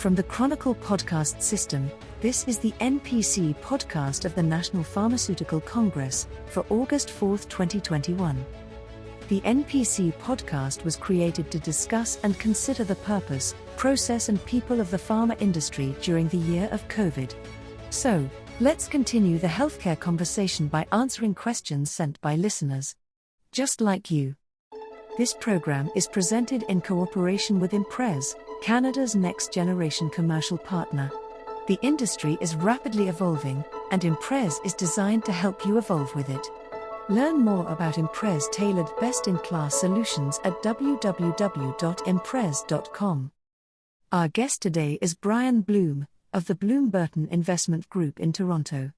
From the Chronicle podcast system, this is the NPC podcast of the National Pharmaceutical Congress for August 4, 2021. The NPC podcast was created to discuss and consider the purpose, process and people of the pharma industry during the year of COVID. So, let's continue the healthcare conversation by answering questions sent by listeners. Just like you. This program is presented in cooperation with Imprez, Canada's next-generation commercial partner. The industry is rapidly evolving, and Imprez is designed to help you evolve with it. Learn more about Imprez tailored best-in-class solutions at www.imprez.com. Our guest today is Brian Bloom, of the Burton Investment Group in Toronto.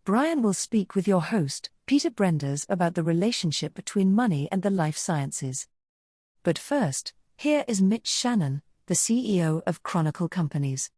Brian will speak with your host, Peter Brenders, about the relationship between money and the life sciences. But first, here is Mitch Shannon, the CEO of Chronicle Companies.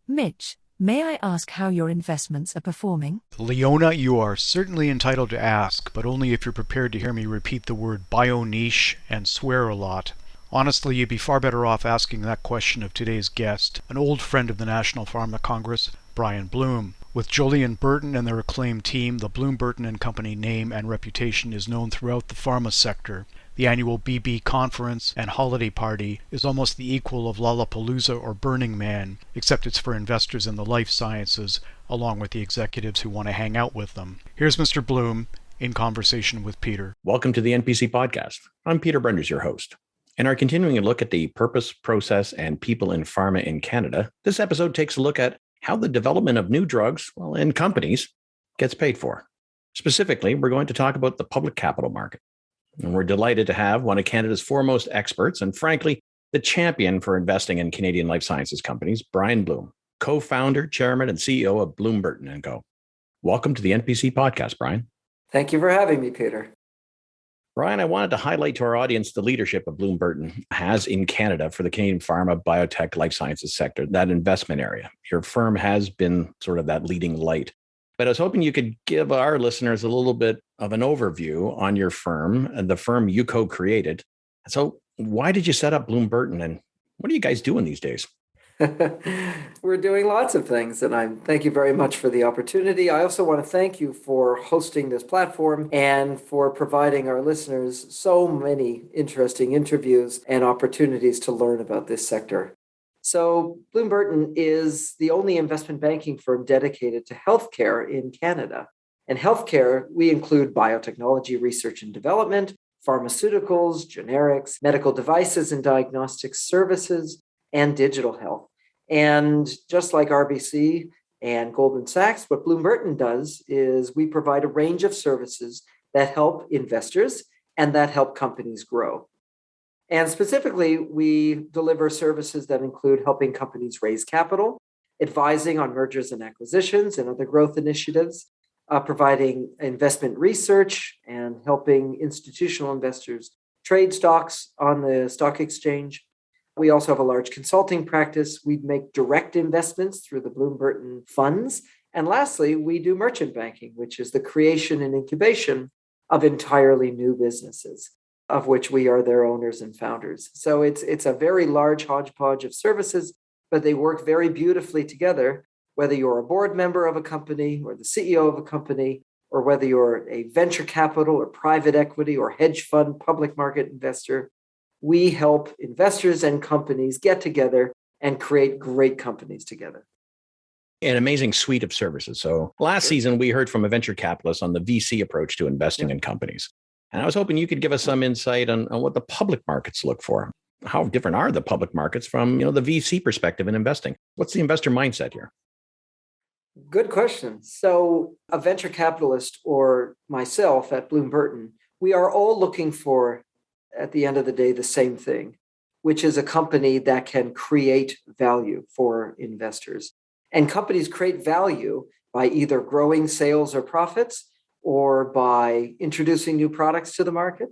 Mitch, may I ask how your investments are performing? Leona, you are certainly entitled to ask, but only if you're prepared to hear me repeat the word bio-niche and swear a lot. Honestly, you'd be far better off asking that question of today's guest, an old friend of the National Pharma Congress, Brian Bloom. With Jolie and Burton and their acclaimed team, the Burton and Company name and reputation is known throughout the pharma sector. The annual BB conference and holiday party is almost the equal of Lollapalooza or Burning Man, except it's for investors in the life sciences, along with the executives who want to hang out with them. Here's Mr. Bloom in conversation with Peter. Welcome to the NPC podcast. I'm Peter Brenders, your host. In our continuing look at the purpose, process, and people in pharma in Canada, this episode takes a look at how the development of new drugs, and companies, gets paid for. Specifically, we're going to talk about the public capital market. And we're delighted to have one of Canada's foremost experts and, frankly, the champion for investing in Canadian life sciences companies, Brian Bloom, co-founder, chairman, and CEO of Burton & Co. Welcome to the NPC podcast, Brian. Thank you for having me, Peter. Brian, I wanted to highlight to our audience the leadership of Burton has in Canada for the Canadian pharma, biotech, life sciences sector, that investment area. Your firm has been sort of that leading light. But I was hoping you could give our listeners a little bit of an overview on your firm and the firm you co-created. So why did you set up Burton, and what are you guys doing these days? We're doing lots of things, and I thank you very much for the opportunity. I also want to thank you for hosting this platform and for providing our listeners so many interesting interviews and opportunities to learn about this sector. So Burton is the only investment banking firm dedicated to healthcare in Canada. And healthcare, we include biotechnology research and development, pharmaceuticals, generics, medical devices and diagnostic services, and digital health. And just like RBC and Goldman Sachs, what Burton does is we provide a range of services that help investors and that help companies grow. And specifically, we deliver services that include helping companies raise capital, advising on mergers and acquisitions and other growth initiatives, providing investment research and helping institutional investors trade stocks on the stock exchange. We also have a large consulting practice. We make direct investments through the Burton funds. And lastly, we do merchant banking, which is the creation and incubation of entirely new businesses, of which we are their owners and founders. So it's a very large hodgepodge of services, but they work very beautifully together, whether you're a board member of a company or the CEO of a company, or whether you're a venture capital or private equity or hedge fund public market investor. We help investors and companies get together and create great companies together. An amazing suite of services. So last season, we heard from a venture capitalist on the VC approach to investing in companies. And I was hoping you could give us some insight on what the public markets look for. How different are the public markets from the VC perspective in investing? What's the investor mindset here? Good question. So a venture capitalist or myself at Burton, we are all looking for, at the end of the day, the same thing, which is a company that can create value for investors. And companies create value by either growing sales or profits, or by introducing new products to the market,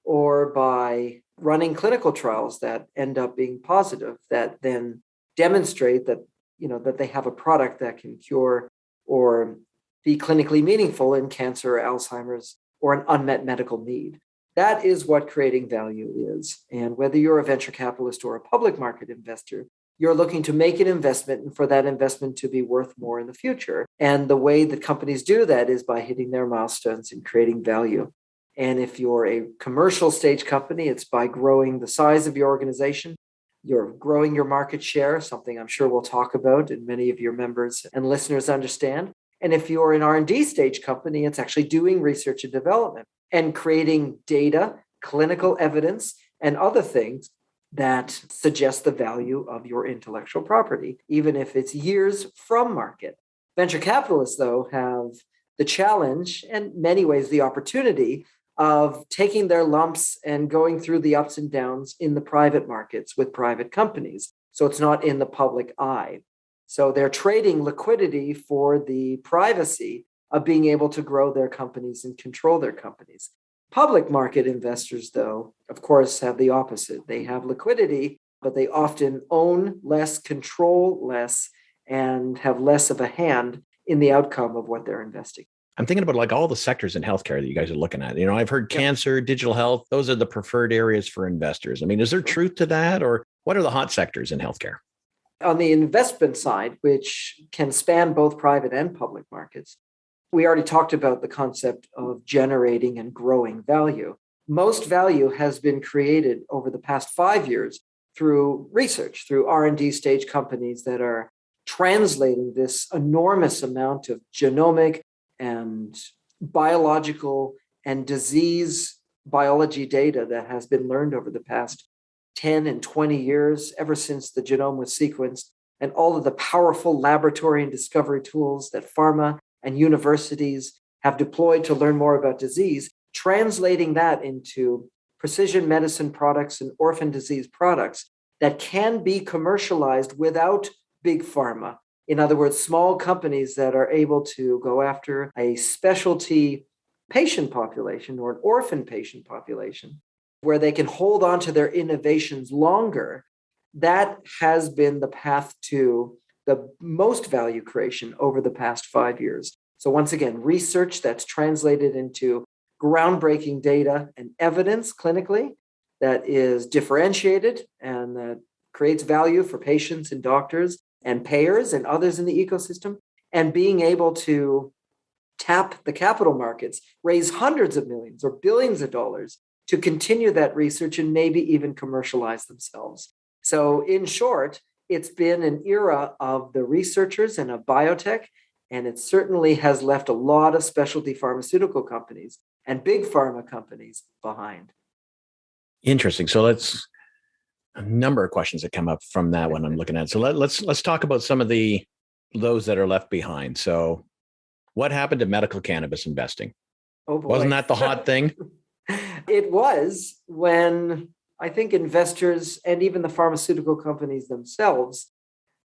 or by running clinical trials that end up being positive, that then demonstrate that, that they have a product that can cure or be clinically meaningful in cancer or Alzheimer's or an unmet medical need. That is what creating value is. And whether you're a venture capitalist or a public market investor, You're looking to make an investment and for that investment to be worth more in the future. And the way that companies do that is by hitting their milestones and creating value. And if you're a commercial stage company, it's by growing the size of your organization. You're growing your market share, something I'm sure we'll talk about and many of your members and listeners understand. And if you're an R&D stage company, it's actually doing research and development and creating data, clinical evidence, and other things that suggest the value of your intellectual property, even if it's years from market. Venture capitalists, though, have the challenge and in many ways the opportunity of taking their lumps and going through the ups and downs in the private markets with private companies. So it's not in the public eye. So they're trading liquidity for the privacy of being able to grow their companies and control their companies. Public market investors, though, of course, have the opposite. They have liquidity, but they often own less, control less, and have less of a hand in the outcome of what they're investing. I'm thinking about like all the sectors in healthcare that you guys are looking at. I've heard cancer, digital health, those are the preferred areas for investors. I mean, is there truth to that, or what are the hot sectors in healthcare? On the investment side, which can span both private and public markets, we already talked about the concept of generating and growing value. Most value has been created over the past 5 years through research, through R&D stage companies that are translating this enormous amount of genomic and biological and disease biology data that has been learned over the past 10 and 20 years, ever since the genome was sequenced, and all of the powerful laboratory and discovery tools that pharma and universities have deployed to learn more about disease, translating that into precision medicine products and orphan disease products that can be commercialized without big pharma. In other words, small companies that are able to go after a specialty patient population or an orphan patient population where they can hold on to their innovations longer. That has been the path to the most value creation over the past 5 years. So once again, research that's translated into groundbreaking data and evidence clinically that is differentiated and that creates value for patients and doctors and payers and others in the ecosystem, and being able to tap the capital markets, raise hundreds of millions or billions of dollars to continue that research and maybe even commercialize themselves. So in short, it's been an era of the researchers and of biotech, and it certainly has left a lot of specialty pharmaceutical companies and big pharma companies behind. Interesting. So let's a number of questions that come up from that one I'm looking at. So let's talk about some of those that are left behind. So what happened to medical cannabis investing? Oh boy. Wasn't that the hot thing? It was when I think investors and even the pharmaceutical companies themselves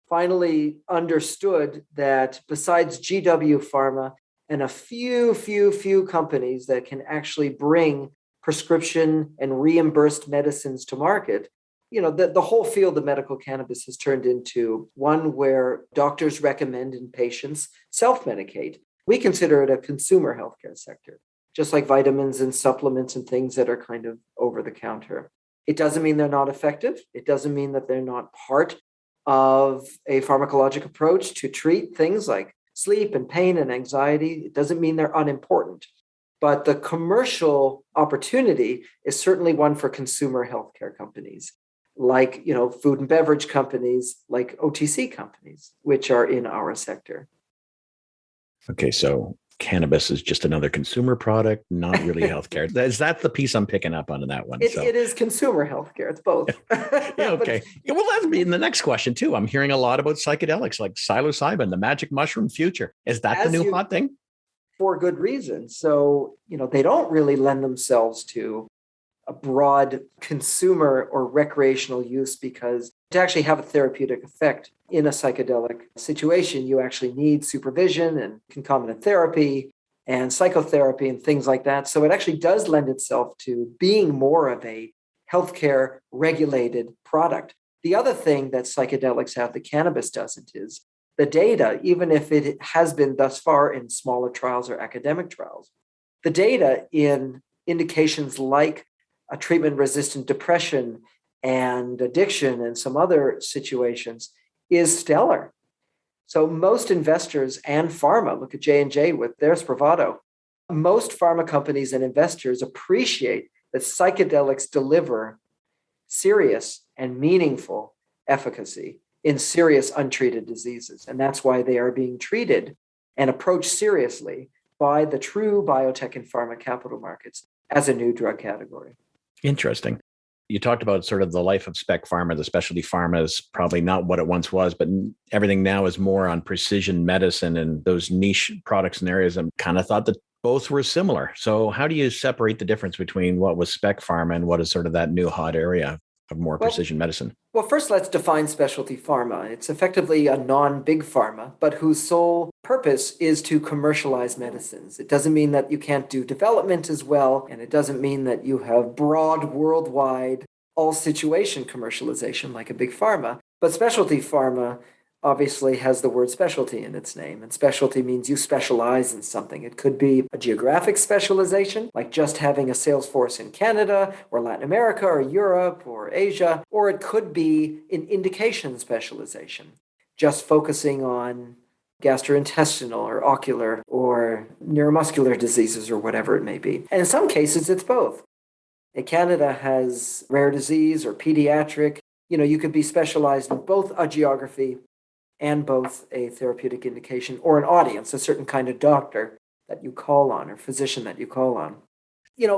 finally understood that besides GW Pharma and a few companies that can actually bring prescription and reimbursed medicines to market, the whole field of medical cannabis has turned into one where doctors recommend and patients self-medicate. We consider it a consumer healthcare sector, just like vitamins and supplements and things that are kind of over the counter. It doesn't mean they're not effective. It doesn't mean that they're not part of a pharmacologic approach to treat things like sleep and pain and anxiety. It doesn't mean they're unimportant. But the commercial opportunity is certainly one for consumer healthcare companies, like food and beverage companies, like OTC companies, which are in our sector. Okay, so cannabis is just another consumer product, not really healthcare. Is that the piece I'm picking up on that one? It is consumer healthcare. It's both. Yeah, okay. Well, that's in the next question too. I'm hearing a lot about psychedelics like psilocybin, the magic mushroom future. Is that the new hot thing? For good reason. So, they don't really lend themselves to a broad consumer or recreational use, because to actually have a therapeutic effect in a psychedelic situation, you actually need supervision and concomitant therapy and psychotherapy and things like that. So it actually does lend itself to being more of a healthcare regulated product. The other thing that psychedelics have that cannabis doesn't is the data, even if it has been thus far in smaller trials or academic trials, the data in indications like a treatment-resistant depression and addiction and some other situations is stellar. So most investors and pharma, look at J&J with their Spravato, most pharma companies and investors appreciate that psychedelics deliver serious and meaningful efficacy in serious untreated diseases. And that's why they are being treated and approached seriously by the true biotech and pharma capital markets as a new drug category. Interesting. You talked about sort of the life of spec pharma. The specialty pharma is probably not what it once was, but everything now is more on precision medicine and those niche products and areas. I kind of thought that both were similar. So how do you separate the difference between what was spec pharma and what is sort of that new hot area of more precision medicine? Well, first, let's define specialty pharma. It's effectively a non-big pharma, but whose sole purpose is to commercialize medicines. It doesn't mean that you can't do development as well, and it doesn't mean that you have broad, worldwide, all-situation commercialization like a big pharma. But specialty pharma obviously has the word specialty in its name, and specialty means you specialize in something. It could be a geographic specialization, like just having a sales force in Canada or Latin America or Europe or Asia, or it could be an indication specialization, just focusing on gastrointestinal or ocular or neuromuscular diseases or whatever it may be. And in some cases, it's both. Canada has rare disease or pediatric. You could be specialized in both a geography and both a therapeutic indication or an audience, a certain kind of doctor that you call on or physician that you call on.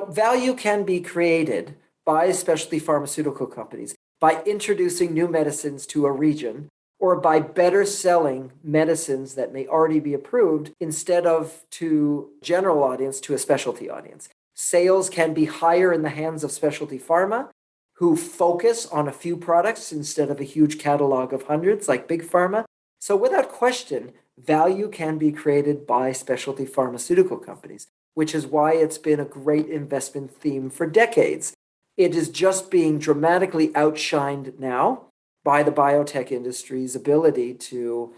Value can be created by specialty pharmaceutical companies by introducing new medicines to a region or by better selling medicines that may already be approved instead of to general audience, to a specialty audience. Sales can be higher in the hands of specialty pharma who focus on a few products instead of a huge catalog of hundreds like big pharma. So without question, value can be created by specialty pharmaceutical companies, which is why it's been a great investment theme for decades. It is just being dramatically outshined now by the biotech industry's ability to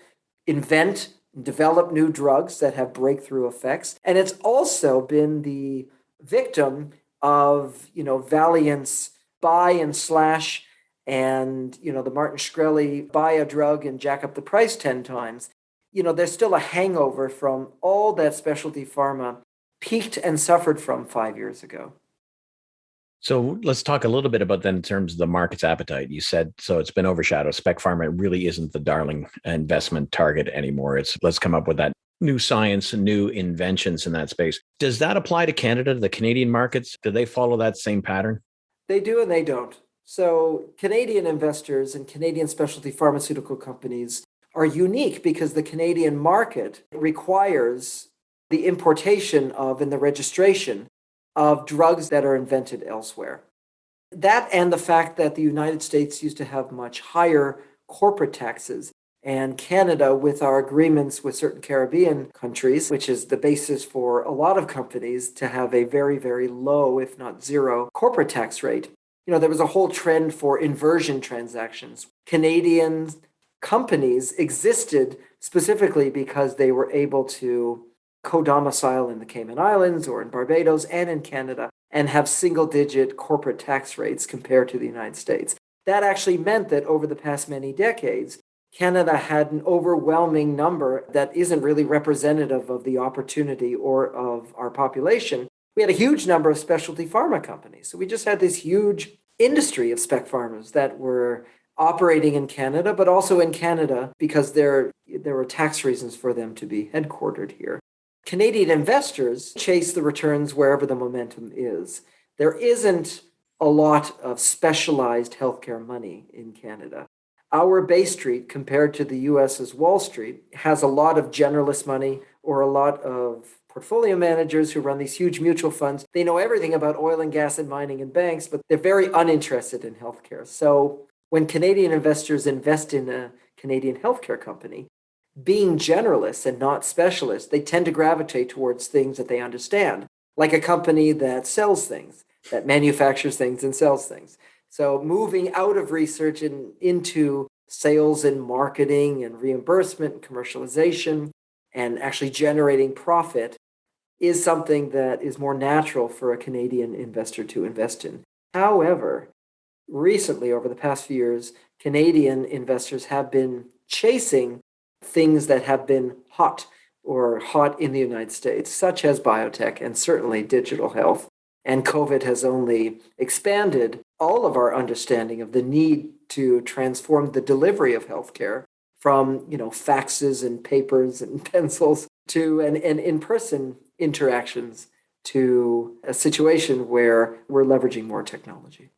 invent and develop new drugs that have breakthrough effects. And it's also been the victim of, Valiant's buy and slash and, the Martin Shkreli buy a drug and jack up the price 10 times. There's still a hangover from all that specialty pharma peaked and suffered from 5 years ago. So let's talk a little bit about then in terms of the market's appetite. You said, so it's been overshadowed. Spec pharma really isn't the darling investment target anymore. Let's come up with that new science and new inventions in that space. Does that apply to Canada, the Canadian markets? Do they follow that same pattern? They do and they don't. So Canadian investors and Canadian specialty pharmaceutical companies are unique because the Canadian market requires the importation of and the registration of drugs that are invented elsewhere. That and the fact that the United States used to have much higher corporate taxes, and Canada, with our agreements with certain Caribbean countries, which is the basis for a lot of companies to have a very, very low, if not zero, corporate tax rate. There was a whole trend for inversion transactions. Canadian companies existed specifically because they were able to co-domicile in the Cayman Islands or in Barbados and in Canada and have single-digit corporate tax rates compared to the United States. That actually meant that over the past many decades, Canada had an overwhelming number that isn't really representative of the opportunity or of our population. We had a huge number of specialty pharma companies. So we just had this huge industry of spec pharmas that were operating in Canada, but also in Canada because there were tax reasons for them to be headquartered here. Canadian investors chase the returns wherever the momentum is. There isn't a lot of specialized healthcare money in Canada. Our Bay Street, compared to the US's Wall Street, has a lot of generalist money or a lot of portfolio managers who run these huge mutual funds. They know everything about oil and gas and mining and banks, but they're very uninterested in healthcare. So when Canadian investors invest in a Canadian healthcare company, being generalists and not specialists, they tend to gravitate towards things that they understand, like a company that sells things, that manufactures things and sells things. So moving out of research and into sales and marketing and reimbursement and commercialization and actually generating profit is something that is more natural for a Canadian investor to invest in. However, recently, over the past few years, Canadian investors have been chasing things that have been hot in the United States, such as biotech and certainly digital health. And COVID has only expanded all of our understanding of the need to transform the delivery of healthcare from, faxes and papers and pencils to and in-person interactions to a situation where we're leveraging more technology.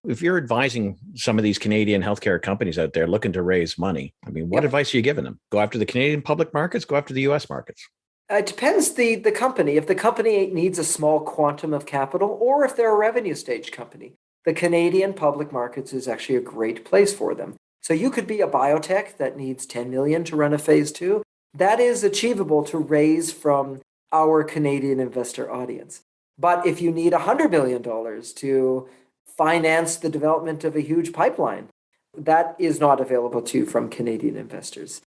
If you're advising some of these Canadian healthcare companies out there looking to raise money, what advice are you giving them? Go after the Canadian public markets, go after the US markets? It depends the company. If the company needs a small quantum of capital, or if they're a revenue stage company, the Canadian public markets is actually a great place for them. So you could be a biotech that needs 10 million to run a phase 2. That is achievable to raise from our Canadian investor audience. But if you need $100 million to finance the development of a huge pipeline, that is not available to you from Canadian investors.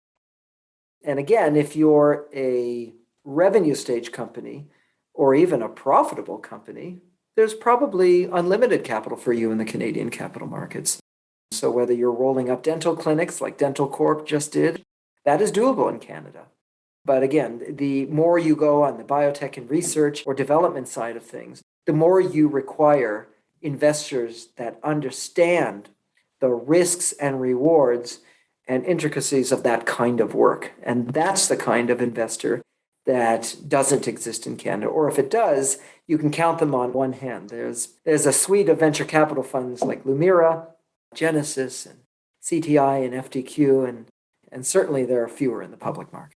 And again, if you're a revenue stage company or even a profitable company, there's probably unlimited capital for you in the Canadian capital markets. So whether you're rolling up dental clinics like Dental Corp just did, that is doable in Canada. But again, the more you go on the biotech and research or development side of things, the more you require investors that understand the risks and rewards and intricacies of that kind of work. And that's the kind of investor that doesn't exist in Canada. Or if it does, you can count them on one hand. There's a suite of venture capital funds like Lumira, Genesis, and CTI, and FTQ, and certainly there are fewer in the public market.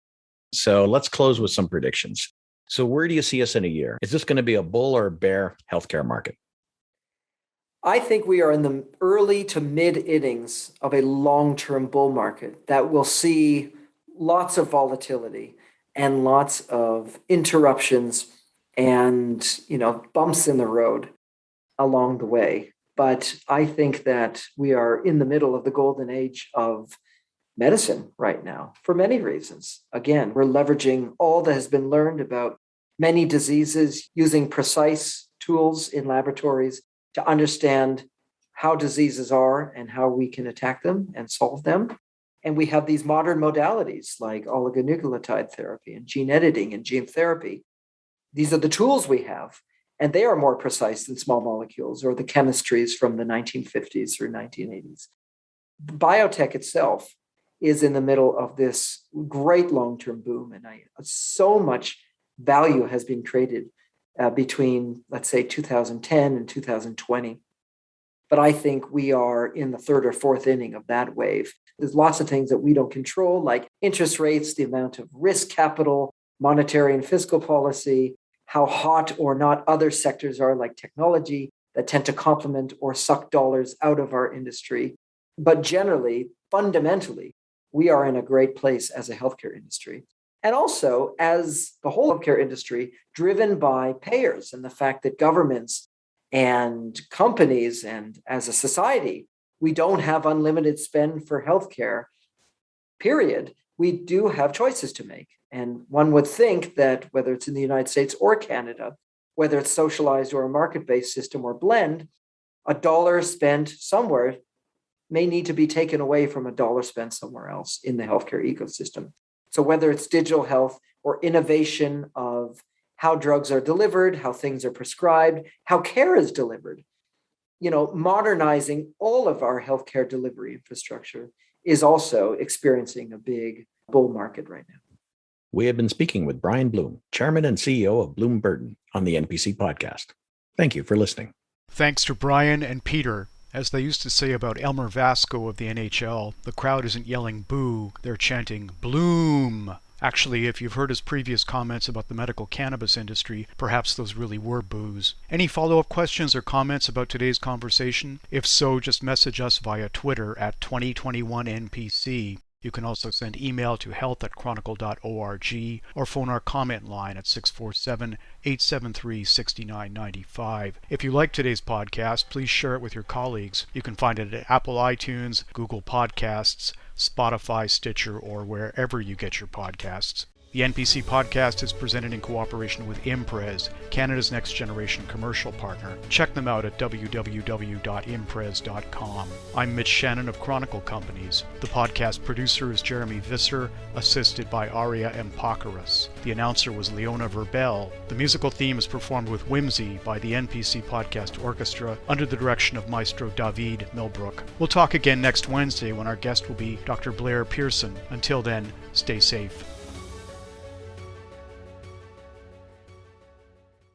So let's close with some predictions. So where do you see us in a year? Is this going to be a bull or bear healthcare market? I think we are in the early to mid innings of a long-term bull market that will see lots of volatility and lots of interruptions and, bumps in the road along the way. But I think that we are in the middle of the golden age of medicine right now for many reasons. Again, we're leveraging all that has been learned about many diseases using precise tools in laboratories to understand how diseases are and how we can attack them and solve them. And we have these modern modalities like oligonucleotide therapy and gene editing and gene therapy. These are the tools we have, and they are more precise than small molecules or the chemistries from the 1950s through 1980s. Biotech itself is in the middle of this great long-term boom, and so much value has been created between, let's say, 2010 and 2020. But I think we are in the third or fourth inning of that wave. There's lots of things that we don't control, like interest rates, the amount of risk capital, monetary and fiscal policy, how hot or not other sectors are, like technology, that tend to complement or suck dollars out of our industry. But generally, fundamentally, we are in a great place as a healthcare industry. And also as the whole healthcare industry driven by payers and the fact that governments and companies and as a society, we don't have unlimited spend for healthcare, period. We do have choices to make. And one would think that whether it's in the United States or Canada, whether it's socialized or a market-based system or blend, a dollar spent somewhere may need to be taken away from a dollar spent somewhere else in the healthcare ecosystem. So whether it's digital health or innovation of how drugs are delivered, how things are prescribed, how care is delivered, modernizing all of our healthcare delivery infrastructure is also experiencing a big bull market right now. We have been speaking with Brian Bloom, Chairman and CEO of Bloom Burton, on the NPC podcast. Thank you for listening. Thanks to Brian and Peter. As they used to say about Elmer Vasco of the NHL, the crowd isn't yelling boo, they're chanting Bloom. Actually, if you've heard his previous comments about the medical cannabis industry, perhaps those really were boos. Any follow-up questions or comments about today's conversation? If so, just message us via Twitter at 2021NPC. You can also send email to health@chronicle.org or phone our comment line at 647-873-6995. If you like today's podcast, please share it with your colleagues. You can find it at Apple iTunes, Google Podcasts, Spotify, Stitcher, or wherever you get your podcasts. The NPC podcast is presented in cooperation with Imprez, Canada's next generation commercial partner. Check them out at www.imprez.com. I'm Mitch Shannon of Chronicle Companies. The podcast producer is Jeremy Visser, assisted by Aria Empakaris. The announcer was Leona Verbel. The musical theme is performed with Whimsy by the NPC Podcast Orchestra under the direction of Maestro David Milbrook. We'll talk again next Wednesday when our guest will be Dr. Blair Pearson. Until then, stay safe.